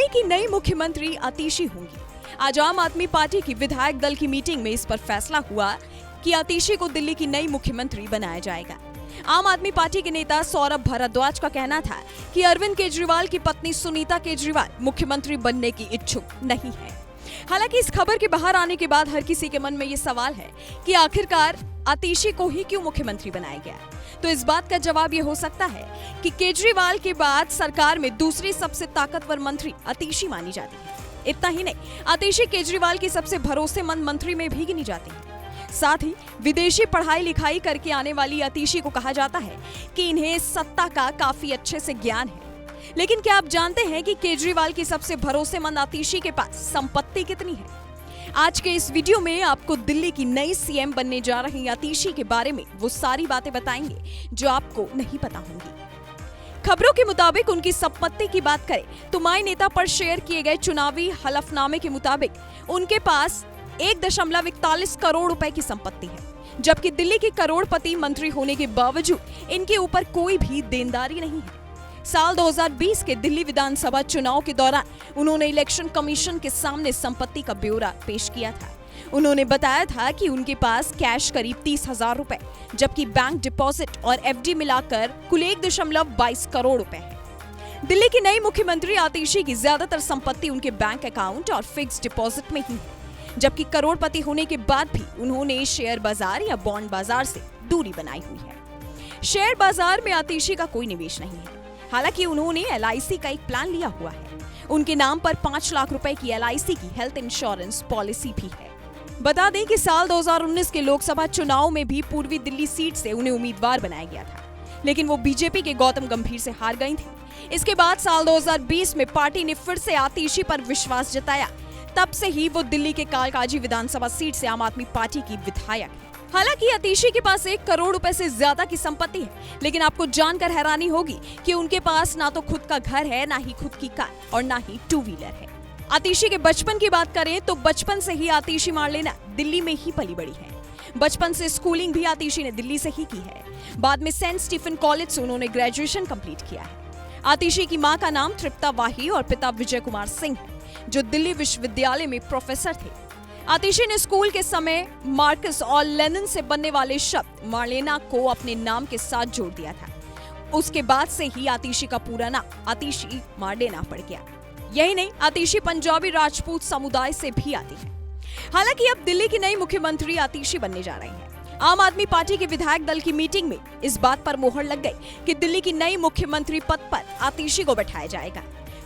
की नई मुख्यमंत्री आतिशी होंगी। आज आम आदमी पार्टी की विधायक दल की मीटिंग में इस पर फैसला हुआ कि आतिशी को दिल्ली की नई मुख्यमंत्री बनाया जाएगा। आम आदमी पार्टी के नेता सौरभ भारद्वाज का कहना था कि अरविंद केजरीवाल की पत्नी सुनीता केजरीवाल मुख्यमंत्री बनने की इच्छुक नहीं है। हालांकि इस खबर के बाहर आने के बाद हर किसी के मन में ये सवाल है कि आखिरकार आतिशी को ही क्यों मुख्यमंत्री बनाया गया। तो इस बात का जवाब ये हो सकता है कि केजरीवाल के बाद सरकार में दूसरी सबसे ताकतवर मंत्री आतिशी मानी जाती है। इतना ही नहीं, आतिशी केजरीवाल की सबसे भरोसेमंद मंत्री में भी गिनी जाती है। साथ ही विदेशी पढ़ाई लिखाई करके आने वाली आतिशी को कहा जाता है कि इन्हें सत्ता का काफी अच्छे से ज्ञान है। लेकिन क्या आप जानते हैं कि केजरीवाल की सबसे भरोसेमंद आतिशी के पास संपत्ति कितनी है? आज के इस वीडियो में आपको दिल्ली की नई सीएम बनने जा रही आतिशी के बारे में वो सारी बातें बताएंगे जो आपको नहीं पता होंगी। खबरों के मुताबिक उनकी संपत्ति की बात करें तो माई नेता पर शेयर किए गए चुनावी हलफनामे के मुताबिक उनके पास 1.41 करोड़ रुपए की संपत्ति है, जबकि दिल्ली के करोड़पति मंत्री होने के बावजूद इनके ऊपर कोई भी देनदारी नहीं है। साल 2020 के दिल्ली विधानसभा चुनाव के दौरान उन्होंने इलेक्शन कमीशन के सामने संपत्ति का ब्यौरा पेश किया था। उन्होंने बताया था कि उनके पास कैश करीब 30,000 रुपए, जबकि बैंक डिपॉजिट और एफडी मिलाकर कुल 1.22 करोड़ रुपए है। दिल्ली की नई मुख्यमंत्री आतिशी की ज्यादातर संपत्ति उनके बैंक अकाउंट और फिक्स डिपॉजिट में ही है, जबकि करोड़पति होने के बाद भी उन्होंने शेयर बाजार या बॉन्ड बाजार से दूरी बनाई हुई है। शेयर बाजार में आतिशी का कोई निवेश नहीं है। हालांकि उन्होंने LIC का एक प्लान लिया हुआ है। उनके नाम पर 5 लाख रुपए की LIC की हेल्थ इंश्योरेंस पॉलिसी भी है। बता दें कि साल 2019 के लोकसभा चुनाव में भी पूर्वी दिल्ली सीट से उन्हें उम्मीदवार बनाया गया था, लेकिन वो बीजेपी के गौतम गंभीर से हार गई थी। इसके बाद साल 2020 में पार्टी ने फिर से आतिशी पर विश्वास जताया। तब से ही वो दिल्ली के कालकाजी विधानसभा सीट से आम आदमी पार्टी की विधायक है। हालांकि आतिशी के पास 1 करोड़ रुपए से ज्यादा की संपत्ति है, लेकिन आपको जानकर हैरानी होगी कि उनके पास ना तो खुद का घर है, ना ही खुद की कार और ना ही 2 व्हीलर है। आतिशी के बचपन की बात करें तो बचपन से ही आतिशी मार्लेना दिल्ली में ही पली बड़ी है। बचपन से स्कूलिंग भी आतिशी ने दिल्ली से ही की है। बाद में सेंट स्टीफन कॉलेज से उन्होंने ग्रेजुएशन कंप्लीट किया है। आतिशी की मां का नाम तृप्ता वाही और पिता विजय कुमार सिंह है, जो दिल्ली विश्वविद्यालय में प्रोफेसर थे। आतिशी ने स्कूल के समय मार्कस और लेनिन से बनने वाले शब्द मार्लेना को अपने नाम के साथ जोड़ दिया था। उसके बाद से ही आतिशी का पूरा नाम आतिशी मार्लेना पड़ गया। यही नहीं, आतिशी पंजाबी राजपूत समुदाय से भी आती है। हालांकि अब दिल्ली की नई मुख्यमंत्री आतिशी बनने जा रही है। आम आदमी पार्टी के विधायक दल की मीटिंग में इस बात पर मोहर लग गई कि दिल्ली की नई मुख्यमंत्री पद पर आतिशी को बैठाया जाएगा।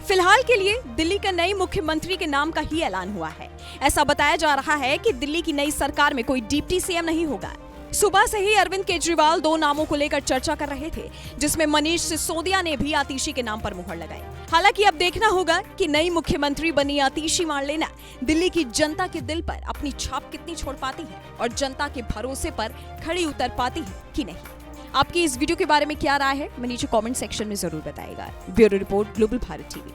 फिलहाल के लिए दिल्ली का नई मुख्यमंत्री के नाम का ही ऐलान हुआ है। ऐसा बताया जा रहा है कि दिल्ली की नई सरकार में कोई डिप्टी सीएम नहीं होगा। सुबह से ही अरविंद केजरीवाल 2 नामों को लेकर चर्चा कर रहे थे, जिसमें मनीष सिसोदिया ने भी आतिशी के नाम पर मुहर लगाई। हालांकि अब देखना होगा कि नई मुख्यमंत्री बनी आतिशी मार्लेना दिल्ली की जनता के दिल पर अपनी छाप कितनी छोड़ पाती है और जनता के भरोसे पर खड़ी उतर पाती है कि नहीं। आपकी इस वीडियो के बारे में क्या राय है, मुझे नीचे कमेंट सेक्शन में जरूर बताइएगा। Bureau report, global Bharat TV.